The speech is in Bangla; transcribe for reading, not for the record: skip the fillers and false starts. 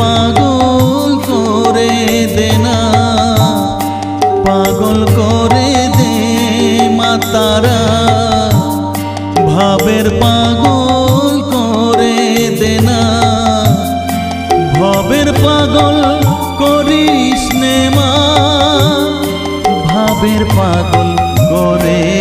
পাগল করে দে না, পাগল করে দে মা তারা, ভাবের পাগল করে দে না, ভবের পাগল করিস নে মা, ভাবের পাগল করে